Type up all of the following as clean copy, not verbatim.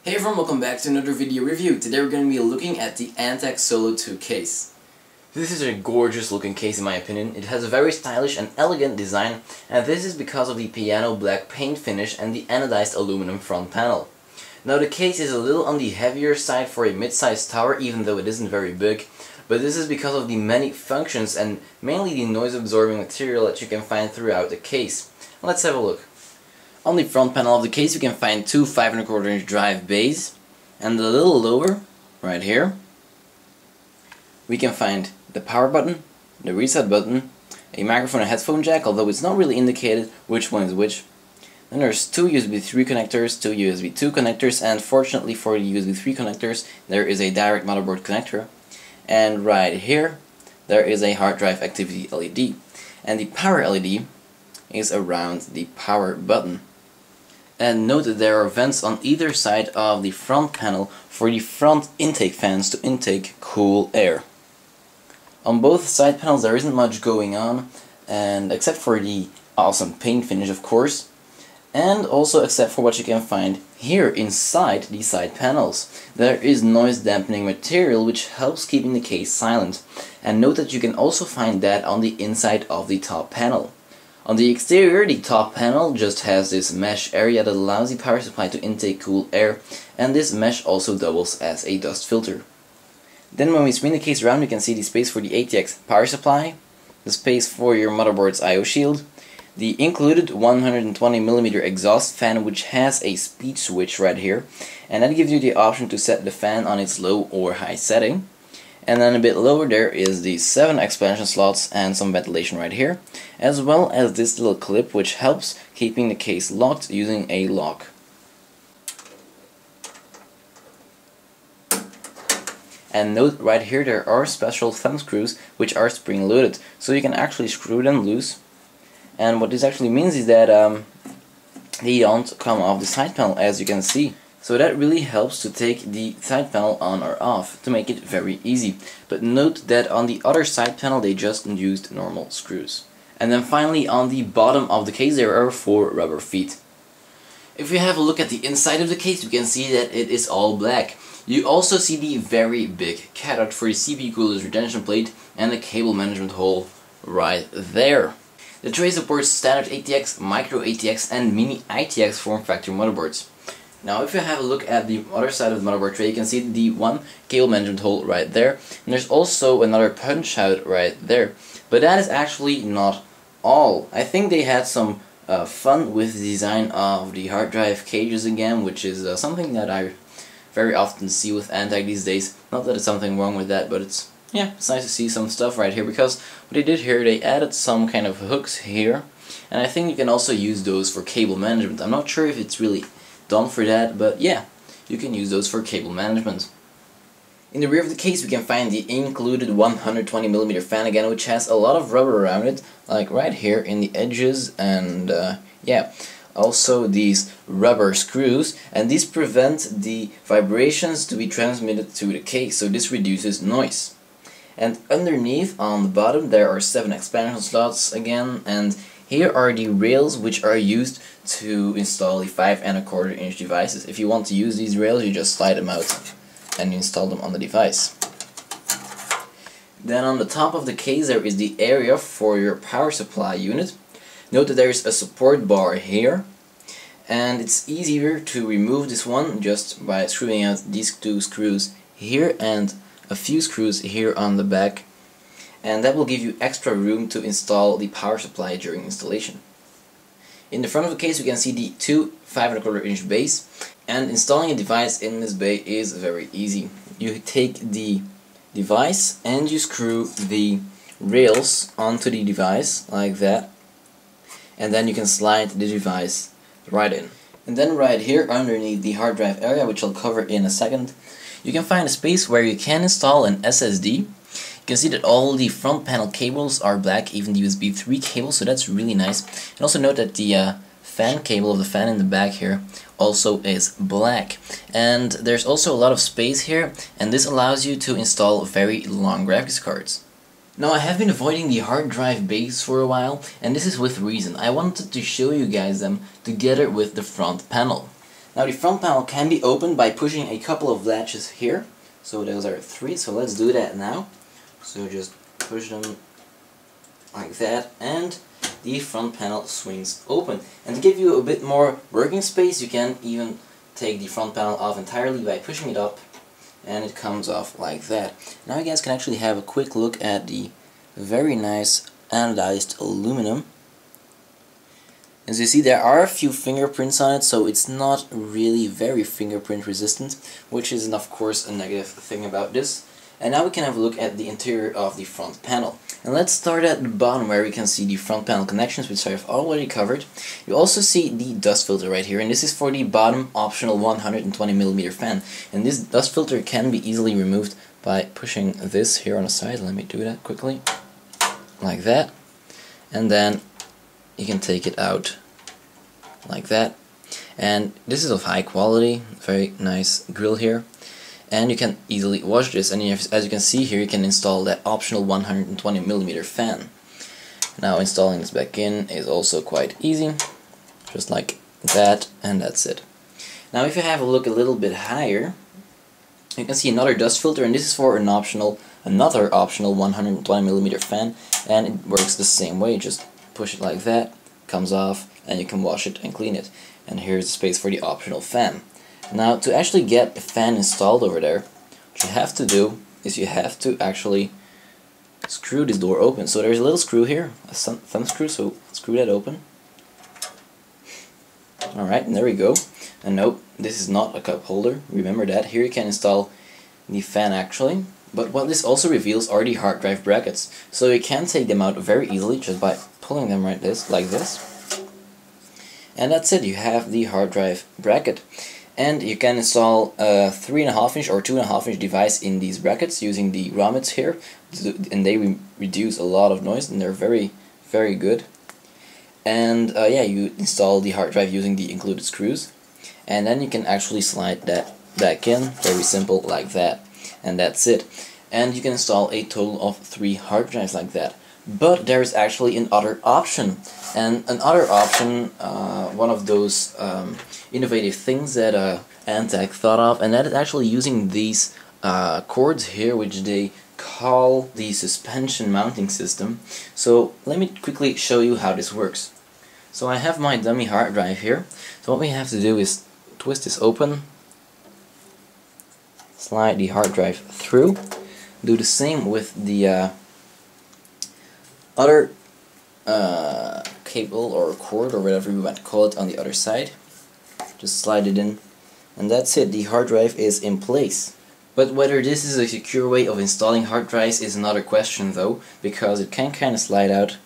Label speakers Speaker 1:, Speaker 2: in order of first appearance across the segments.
Speaker 1: Hey everyone, welcome back to another video review. Today we're going to be looking at the Antec Solo II case. This is a gorgeous looking case in my opinion. It has a very stylish and elegant design, and this is because of the piano black paint finish and the anodized aluminum front panel. Now the case is a little on the heavier side for a mid-sized tower, even though it isn't very big, but this is because of the many functions and mainly the noise absorbing material that you can find throughout the case. Let's have a look. On the front panel of the case you can find two 5 1/4 inch drive bays, and a little lower, right here, we can find the power button, the reset button, a microphone and headphone jack, although it's not really indicated which one is which. Then there's two USB 3 connectors, two USB 2 connectors, and fortunately for the USB 3 connectors there is a direct motherboard connector. And right here there is a hard drive activity LED, and the power LED is around the power button. And note that there are vents on either side of the front panel for the front intake fans to intake cool air. On both side panels there isn't much going on, and except for the awesome paint finish of course, and also except for what you can find here inside the side panels. There is noise dampening material which helps keeping the case silent, and note that you can also find that on the inside of the top panel. On the exterior, the top panel just has this mesh area that allows the power supply to intake cool air, and this mesh also doubles as a dust filter. Then when we spin the case around, you can see the space for the ATX power supply, the space for your motherboard's I/O shield, the included 120mm exhaust fan which has a speed switch right here, and that gives you the option to set the fan on its low or high setting. And then a bit lower there is the 7 expansion slots and some ventilation right here, as well as this little clip which helps keeping the case locked using a lock. And note right here there are special thumb screws which are spring loaded, so you can actually screw them loose. And what this actually means is that they don't come off the side panel, as you can see. So that really helps to take the side panel on or off, to make it very easy. But note that on the other side panel they just used normal screws. And then finally on the bottom of the case there are 4 rubber feet. If we have a look at the inside of the case, you can see that it is all black. You also see the very big cutout for the CPU cooler's retention plate and the cable management hole right there. The tray supports standard ATX, micro ATX and mini ITX form factor motherboards. Now if you have a look at the other side of the motherboard tray, you can see the one cable management hole right there, and there's also another punch out right there. But that is actually not all. I think they had some fun with the design of the hard drive cages again, which is something that I very often see with Antec these days. Not that there's something wrong with that, but it's nice to see some stuff right here, because what they did here, they added some kind of hooks here, and I think you can also use those for cable management. I'm not sure if it's really done for that, but yeah, you can use those for cable management. In the rear of the case we can find the included 120mm fan again, which has a lot of rubber around it, like right here in the edges, and yeah, also these rubber screws, and these prevent the vibrations to be transmitted to the case, so this reduces noise. And underneath on the bottom there are 7 expansion slots again, and here are the rails which are used to install the 5 1/4 inch devices. If you want to use these rails, you just slide them out and install them on the device. Then on the top of the case there is the area for your power supply unit. Note that there is a support bar here, and it's easier to remove this one just by screwing out these 2 screws here and a few screws here on the back, and that will give you extra room to install the power supply during installation. In the front of the case we can see the 2 5 1/4 inch bays, and installing a device in this bay is very easy. You take the device and you screw the rails onto the device like that, and then you can slide the device right in. And then right here underneath the hard drive area, which I'll cover in a second, you can find a space where you can install an SSD. You can see that all the front panel cables are black, even the USB 3 cable, so that's really nice. And also note that the fan cable of the fan in the back here also is black. And there's also a lot of space here, and this allows you to install very long graphics cards. Now I have been avoiding the hard drive bays for a while, and this is with reason. I wanted to show you guys them together with the front panel. Now the front panel can be opened by pushing a couple of latches here. So those are 3, so let's do that now. So just push them like that, and the front panel swings open. And to give you a bit more working space, you can even take the front panel off entirely by pushing it up, and it comes off like that. Now you guys can actually have a quick look at the very nice anodized aluminum. As you see, there are a few fingerprints on it, so it's not really very fingerprint resistant, which is of course a negative thing about this. And now we can have a look at the interior of the front panel. And let's start at the bottom where we can see the front panel connections, which I have already covered. You also see the dust filter right here, and this is for the bottom optional 120mm fan. And this dust filter can be easily removed by pushing this here on the side. Let me do that quickly. Like that. And then you can take it out like that. And this is of high quality, very nice grill here. And you can easily wash this, and as you can see here, you can install that optional 120mm fan. Now installing this back in is also quite easy, just like that, and that's it. Now if you have a look a little bit higher, you can see another dust filter, and this is for another optional 120mm fan, and it works the same way. Just push it like that, comes off, and you can wash it and clean it. And here's the space for the optional fan. Now, to actually get a fan installed over there, what you have to do is you have to actually screw this door open. So there's a little screw here, a thumb screw, so screw that open. Alright, and there we go. And nope, this is not a cup holder, remember that. Here you can install the fan actually. But what this also reveals are the hard drive brackets. So you can take them out very easily just by pulling them like this. And that's it, you have the hard drive bracket. And you can install a 3.5-inch or 2.5-inch device in these brackets using the grommets here, and they reduce a lot of noise, and they're very, very good. And yeah, you install the hard drive using the included screws, and then you can actually slide that back in, very simple, like that, and that's it. And you can install a total of 3 hard drives like that. But there is actually another option, and another option, one of those innovative things that Antec thought of, and that is actually using these cords here, which they call the suspension mounting system. So let me quickly show you how this works. So I have my dummy hard drive here. So what we have to do is twist this open, slide the hard drive through, do the same with the other cable or cord or whatever you want to call it on the other side. Just slide it in, and that's it, the hard drive is in place. But whether this is a secure way of installing hard drives is another question though, because it can kind of slide out,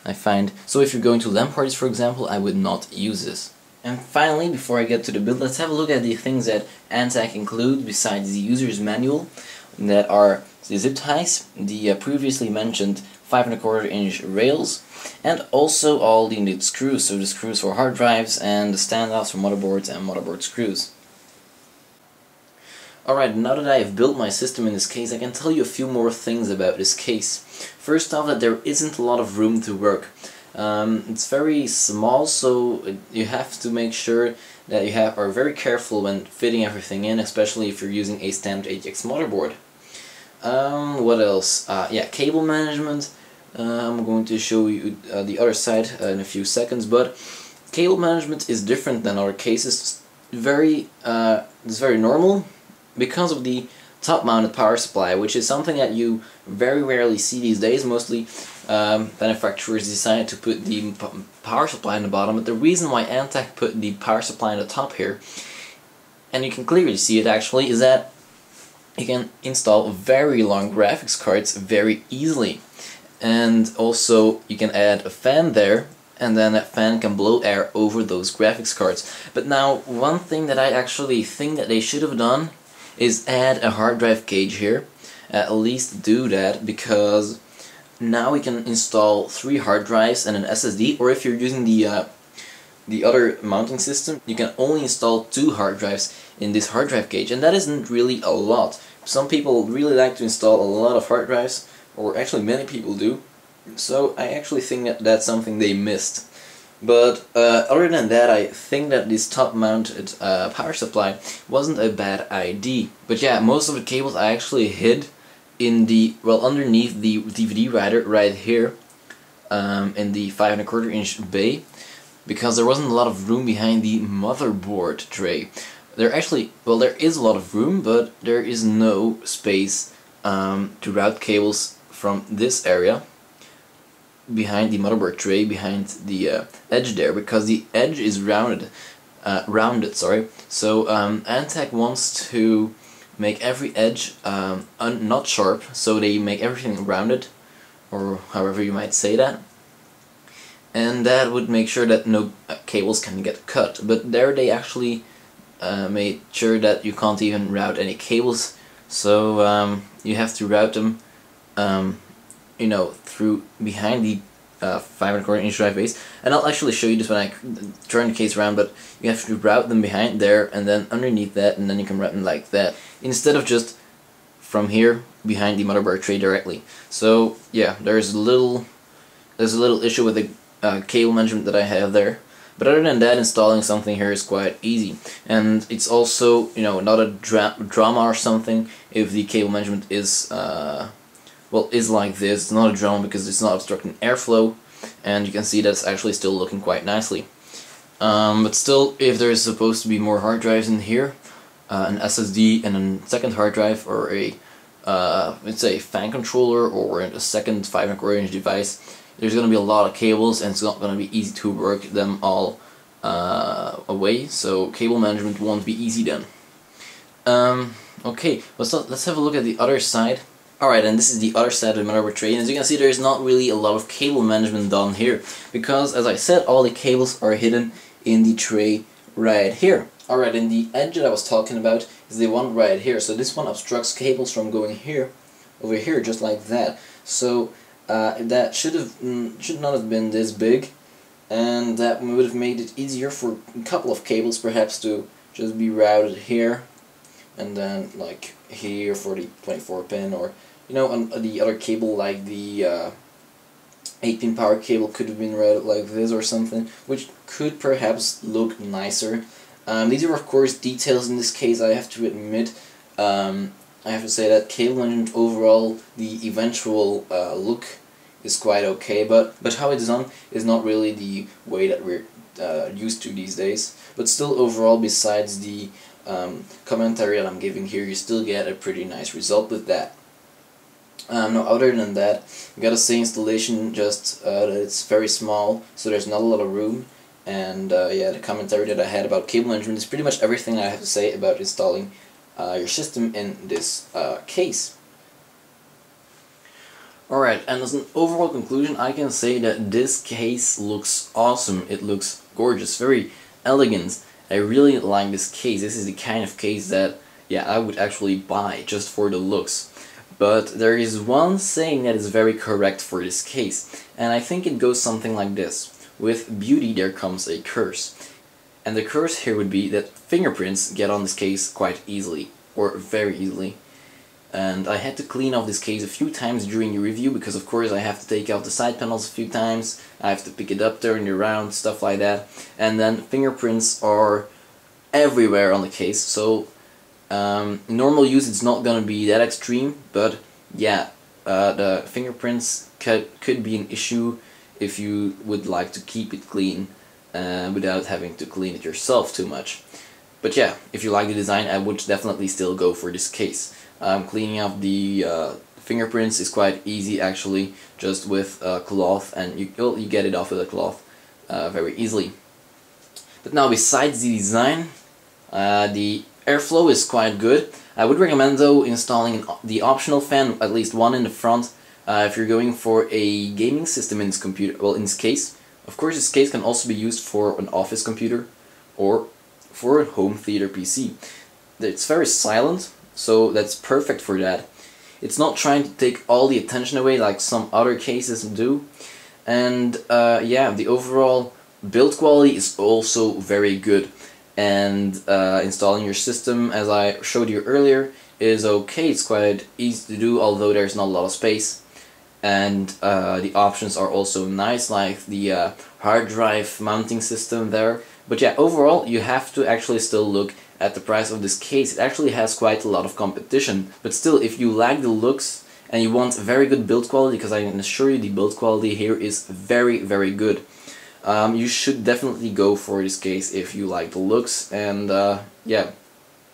Speaker 1: I find. So if you're going to LAN parties, for example, I would not use this. And finally, before I get to the build, let's have a look at the things that Antec includes besides the user's manual, that are the zip ties, the previously mentioned 5¼ inch rails, and also all the needed screws, so the screws for hard drives and the standoffs for motherboards and motherboard screws. Alright, now that I have built my system in this case, I can tell you a few more things about this case. First off, that there isn't a lot of room to work. It's very small, so you have to make sure that you are very careful when fitting everything in, especially if you're using a stamped ATX motherboard. What else? Yeah, cable management. I'm going to show you the other side in a few seconds, but cable management is different than other cases. It's very normal because of the top-mounted power supply, which is something that you very rarely see these days. Mostly manufacturers decide to put the power supply on the bottom, but the reason why Antec put the power supply on the top here, and you can clearly see it actually, is that you can install very long graphics cards very easily. And also you can add a fan there, and then that fan can blow air over those graphics cards. But now, one thing that I actually think that they should have done is add a hard drive gauge here. At least do that, because now we can install 3 hard drives and an SSD, or if you're using the other mounting system, you can only install 2 hard drives in this hard drive gauge, and that isn't really a lot. Some people really like to install a lot of hard drives, or actually many people do, so I actually think that that's something they missed. But other than that, I think that this top-mounted power supply wasn't a bad idea. But yeah, most of the cables I actually hid in the, well, underneath the DVD writer right here, in the 5 1/4 inch bay, because there wasn't a lot of room behind the motherboard tray. There actually, well, there is a lot of room, but there is no space to route cables from this area behind the motherboard tray, behind the edge there, because the edge is rounded. Sorry. So Antec wants to make every edge not sharp, so they make everything rounded, or however you might say that. And that would make sure that no cables can get cut. But there they actually made sure that you can't even route any cables, so you have to route them you know, through behind the 5 1/4 inch drive base. And I'll actually show you this when I turn the case around, but you have to route them behind there and then underneath that, and then you can route them like that, instead of just from here behind the motherboard tray directly. So yeah, there's a little issue with the cable management that I have there. But other than that, installing something here is quite easy, and it's also, you know, not a drama or something if the cable management is well, is like this. It's not a drama because it's not obstructing airflow, and you can see that's actually still looking quite nicely. But still, if there's supposed to be more hard drives in here, an SSD and a second hard drive, or a let's say fan controller, or a second 5 1/4 inch device, there's going to be a lot of cables, and it's not going to be easy to work them all away, so cable management won't be easy then. Okay, let's have a look at the other side. Alright, and this is the other side of the motherboard tray, and as you can see, there's not really a lot of cable management done here, because as I said, all the cables are hidden in the tray right here. Alright, and the edge that I was talking about is the one right here, so this one obstructs cables from going here, over here, just like that. So that should not have been this big, and that would have made it easier for a couple of cables perhaps to just be routed here, and then like here for the 24 pin, or you know, on the other cable like the 8-pin power cable could have been routed like this or something, which could perhaps look nicer. These are of course details in this case, I have to admit. I have to say that cable management overall, the eventual look is quite okay, but how it's done is not really the way that we're used to these days. But still, overall, besides the commentary that I'm giving here, you still get a pretty nice result with that. No, other than that, I gotta say installation just that it's very small, so there's not a lot of room. And yeah, the commentary that I had about cable management is pretty much everything I have to say about installing your system in this case. Alright, and as an overall conclusion, I can say that this case looks awesome. It looks gorgeous, very elegant. I really like this case. This is the kind of case that, yeah, I would actually buy just for the looks. But there is one saying that is very correct for this case, and I think it goes something like this: with beauty there comes a curse. And the curse here would be that fingerprints get on this case quite easily, or very easily. And I had to clean off this case a few times during the review, because of course I have to take out the side panels a few times, I have to pick it up, turn it around, stuff like that. And then fingerprints are everywhere on the case, so in normal use it's not gonna be that extreme, but yeah, the fingerprints could be an issue if you would like to keep it clean without having to clean it yourself too much. But yeah, if you like the design, I would definitely still go for this case. Cleaning up the fingerprints is quite easy actually, just with a cloth, and you get it off with a cloth very easily. But now, besides the design, the airflow is quite good. I would recommend though installing the optional fan, at least one in the front, if you're going for a gaming system in this computer. Well, in this case, of course, this case can also be used for an office computer or for a home theater PC. It's very silent, so that's perfect for that. It's not trying to take all the attention away like some other cases do. And yeah, the overall build quality is also very good. And installing your system, as I showed you earlier, is okay. It's quite easy to do, although there's not a lot of space. and the options are also nice, like the hard drive mounting system there. But yeah, overall you have to actually still look at the price of this case. It actually has quite a lot of competition, but still, if you like the looks and you want very good build quality, because I can assure you the build quality here is very good, you should definitely go for this case if you like the looks. And yeah,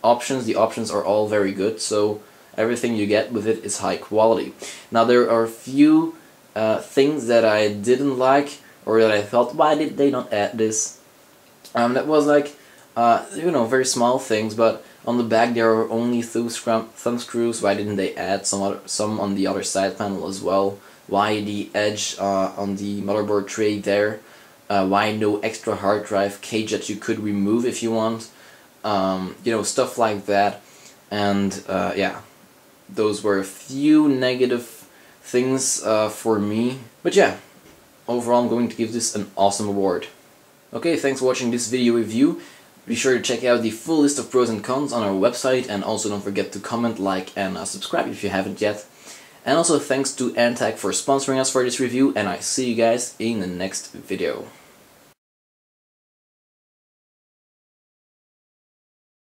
Speaker 1: the options are all very good, so everything you get with it is high quality. Now there are a few things that I didn't like, or that I thought, why did they not add this? That was like, you know, very small things, but on the back there are only two thumb screws. Why didn't they add some on the other side panel as well? Why the edge on the motherboard tray there? Why no extra hard drive cage that you could remove if you want? You know, stuff like that. And yeah, those were a few negative things for me. But yeah, overall I'm going to give this an awesome award. Okay, thanks for watching this video review. Be sure to check out the full list of pros and cons on our website, and also don't forget to comment, like, and subscribe if you haven't yet. And also thanks to Antec for sponsoring us for this review, and I see you guys in the next video.